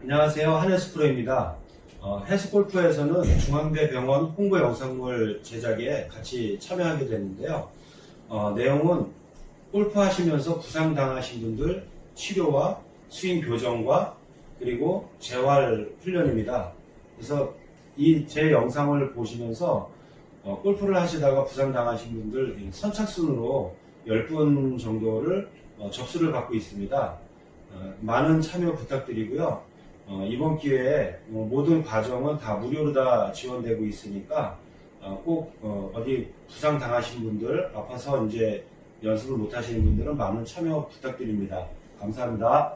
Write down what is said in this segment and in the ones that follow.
안녕하세요. 한혜수 프로입니다. 헬스골프에서는 중앙대병원 홍보 영상물 제작에 같이 참여하게 됐는데요. 내용은 골프 하시면서 부상당하신 분들 치료와 스윙 교정과 그리고 재활 훈련입니다. 그래서 이 제 영상을 보시면서 골프를 하시다가 부상당하신 분들 선착순으로 10분 정도를 접수를 받고 있습니다. 많은 참여 부탁드리고요. 이번 기회에 모든 과정은 다 무료로 다 지원되고 있으니까 꼭 어디 부상 당하신 분들, 아파서 이제 연습을 못 하시는 분들은 많은 참여 부탁드립니다. 감사합니다.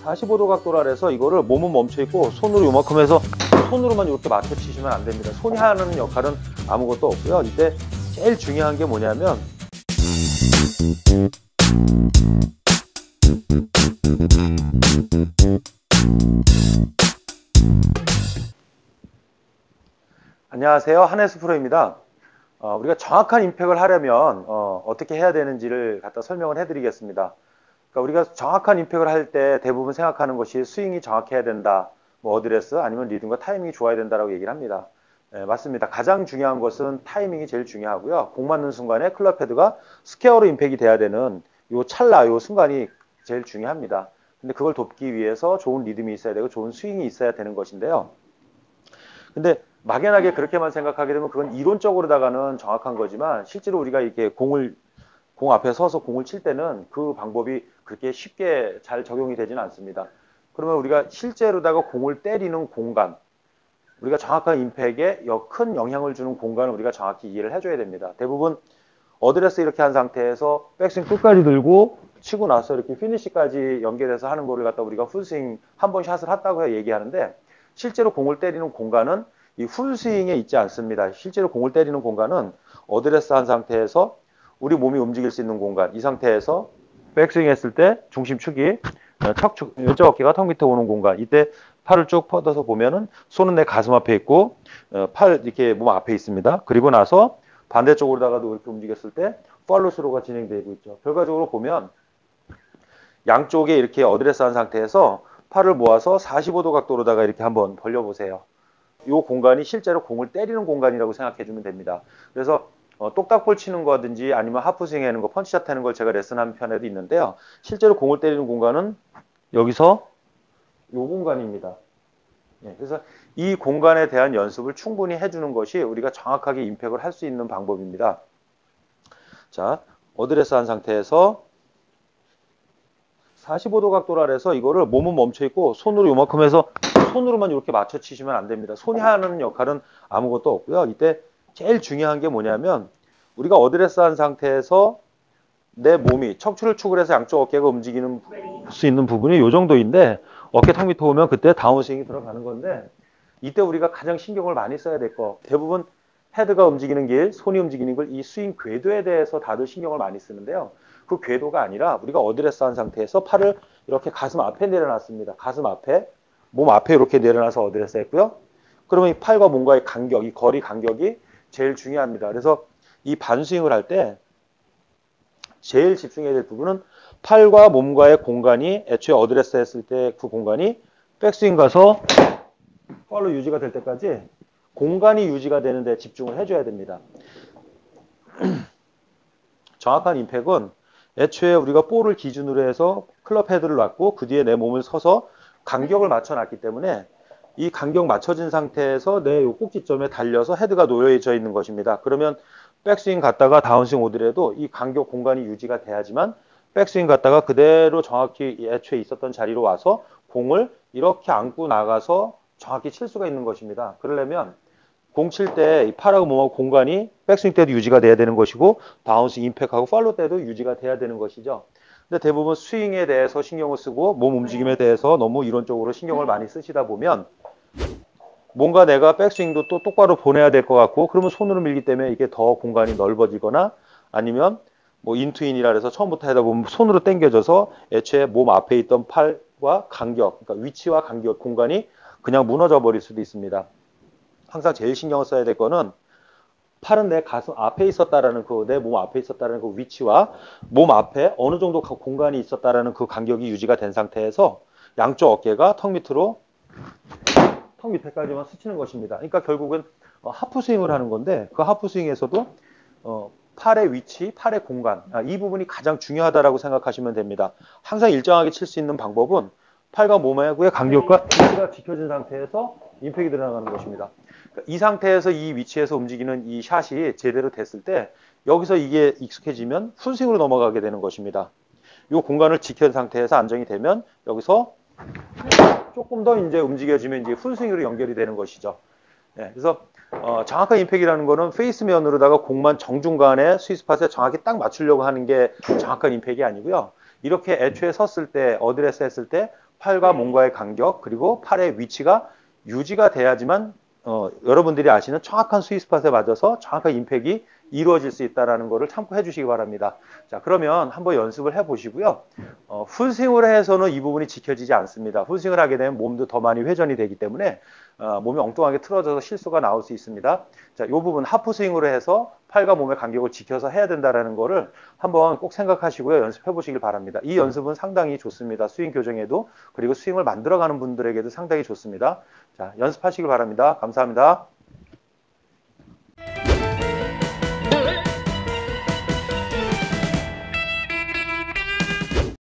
45도 각도라 해서 이거를 몸은 멈춰 있고 손으로 요만큼 해서 손으로만 이렇게 맞춰 치시면 안 됩니다. 손이 하는 역할은 아무것도 없고요. 이때 제일 중요한 게 뭐냐면 안녕하세요. 한혜수 프로입니다. 우리가 정확한 임팩을 하려면 어떻게 해야 되는지를 갖다 설명을 해드리겠습니다. 그러니까 우리가 정확한 임팩을 할 때 대부분 생각하는 것이 스윙이 정확해야 된다, 뭐 어드레스 아니면 리듬과 타이밍이 좋아야 된다라고 얘기를 합니다. 네, 맞습니다. 가장 중요한 것은 타이밍이 제일 중요하고요. 공 맞는 순간에 클럽 헤드가 스퀘어로 임팩이 돼야 되는 요 찰나, 요 순간이 제일 중요합니다. 근데 그걸 돕기 위해서 좋은 리듬이 있어야 되고 좋은 스윙이 있어야 되는 것인데요. 근데 막연하게 그렇게만 생각하게 되면 그건 이론적으로다가는 정확한 거지만 실제로 우리가 이렇게 공 앞에 서서 공을 칠 때는 그 방법이 그렇게 쉽게 잘 적용이 되지는 않습니다. 그러면 우리가 실제로다가 공을 때리는 공간, 우리가 정확한 임팩에 큰 영향을 주는 공간을 우리가 정확히 이해를 해줘야 됩니다. 대부분 어드레스 이렇게 한 상태에서 백스윙 끝까지 들고 치고 나서 이렇게 피니시까지 연결해서 하는 거를 갖다 우리가 풀스윙 한 번 샷을 했다고 얘기하는데 실제로 공을 때리는 공간은 이 풀스윙에 있지 않습니다. 실제로 공을 때리는 공간은 어드레스 한 상태에서 우리 몸이 움직일 수 있는 공간, 이 상태에서 백스윙 했을 때 중심축이 척추, 왼쪽 어깨가 턱 밑에 오는 공간, 이때 팔을 쭉 뻗어서 보면은 손은 내 가슴 앞에 있고 팔 이렇게 몸 앞에 있습니다. 그리고 나서 반대쪽으로다가도 이렇게 움직였을 때 팔로스로가 진행되고 있죠. 결과적으로 보면 양쪽에 이렇게 어드레스 한 상태에서 팔을 모아서 45도 각도로다가 이렇게 한번 벌려보세요. 이 공간이 실제로 공을 때리는 공간이라고 생각해 주면 됩니다. 그래서 똑딱볼 치는 거든지 아니면 하프스윙 하는 거, 펀치샷 하는 걸 제가 레슨하는 편에도 있는데요. 실제로 공을 때리는 공간은 여기서 이 공간입니다. 그래서 이 공간에 대한 연습을 충분히 해주는 것이 우리가 정확하게 임팩을 할 수 있는 방법입니다. 자, 어드레스 한 상태에서 45도 각도라 해서 이거를 몸은 멈춰 있고 손으로 요만큼 해서 손으로만 이렇게 맞춰 치시면 안 됩니다. 손이 하는 역할은 아무것도 없고요. 이때 제일 중요한 게 뭐냐면 우리가 어드레스 한 상태에서 내 몸이 척추를 축을 해서 양쪽 어깨가 움직이는 수 있는 부분이 이 정도인데 어깨 턱 밑에 오면 그때 다운스윙이 들어가는 건데 이때 우리가 가장 신경을 많이 써야 될 거 대부분 헤드가 움직이는 길, 손이 움직이는 걸 이 스윙 궤도에 대해서 다들 신경을 많이 쓰는데요. 그 궤도가 아니라 우리가 어드레스 한 상태에서 팔을 이렇게 가슴 앞에 내려놨습니다. 가슴 앞에, 몸 앞에 이렇게 내려놔서 어드레스 했고요. 그러면 이 팔과 몸과의 간격, 이 거리 간격이 제일 중요합니다. 그래서 이 반스윙을 할 때 제일 집중해야 될 부분은 팔과 몸과의 공간이 애초에 어드레스 했을 때 그 공간이 백스윙 가서 팔로 유지가 될 때까지 공간이 유지가 되는 데 집중을 해줘야 됩니다. 정확한 임팩은 애초에 우리가 볼을 기준으로 해서 클럽 헤드를 놨고 그 뒤에 내 몸을 서서 간격을 맞춰놨기 때문에 이 간격 맞춰진 상태에서 내 꼭지점에 달려서 헤드가 놓여져 있는 것입니다. 그러면 백스윙 갔다가 다운스윙 오더라도 이 간격 공간이 유지가 돼야지만 백스윙 갔다가 그대로 정확히 애초에 있었던 자리로 와서 공을 이렇게 안고 나가서 정확히 칠 수가 있는 것입니다. 그러려면 공 칠 때 팔하고 몸하고 공간이 백스윙 때도 유지가 돼야 되는 것이고 바운스 임팩하고 팔로 때도 유지가 돼야 되는 것이죠. 근데 대부분 스윙에 대해서 신경을 쓰고 몸 움직임에 대해서 너무 이론적으로 신경을 많이 쓰시다 보면 뭔가 내가 백스윙도 또 똑바로 보내야 될 것 같고 그러면 손으로 밀기 때문에 이게 더 공간이 넓어지거나 아니면 뭐 인투인이라 해서 처음부터 하다 보면 손으로 당겨져서 애초에 몸 앞에 있던 팔과 간격, 그러니까 위치와 간격 공간이 그냥 무너져 버릴 수도 있습니다. 항상 제일 신경을 써야 될 거는 팔은 내 가슴 앞에 있었다라는 내 몸 앞에 있었다라는 그 위치와 몸 앞에 어느 정도 공간이 있었다라는 그 간격이 유지가 된 상태에서 양쪽 어깨가 턱 밑으로 턱 밑에까지만 스치는 것입니다. 그러니까 결국은 하프 스윙을 하는 건데 그 하프 스윙에서도 팔의 위치, 팔의 공간 이 부분이 가장 중요하다라고 생각하시면 됩니다. 항상 일정하게 칠 수 있는 방법은 팔과 몸의 간격과 위치가 지켜진 상태에서 임팩이 들어가는 것입니다. 이 상태에서 이 위치에서 움직이는 이 샷이 제대로 됐을 때 여기서 이게 익숙해지면 풀스윙으로 넘어가게 되는 것입니다. 이 공간을 지켜진 상태에서 안정이 되면 여기서 조금 더 이제 움직여지면 이제 풀스윙으로 연결이 되는 것이죠. 네, 그래서 정확한 임팩이라는 거는 페이스면으로다가 공만 정중간에 스위스팟에 정확히 딱 맞추려고 하는 게 정확한 임팩이 아니고요. 이렇게 애초에 섰을 때, 어드레스 했을 때 팔과 몸과의 간격 그리고 팔의 위치가 유지가 돼야지만 여러분들이 아시는 정확한 스위스팟에 맞아서 정확한 임팩이 이루어질 수 있다는 것을 참고해 주시기 바랍니다. 자, 그러면 한번 연습을 해 보시고요. 풀스윙을 해서는 이 부분이 지켜지지 않습니다. 풀스윙을 하게 되면 몸도 더 많이 회전이 되기 때문에 몸이 엉뚱하게 틀어져서 실수가 나올 수 있습니다. 자, 이 부분 하프 스윙으로 해서 팔과 몸의 간격을 지켜서 해야 된다는 것을 한번 꼭 생각하시고요. 연습해 보시길 바랍니다. 이 연습은 상당히 좋습니다. 스윙 교정에도 그리고 스윙을 만들어가는 분들에게도 상당히 좋습니다. 자, 연습하시길 바랍니다. 감사합니다.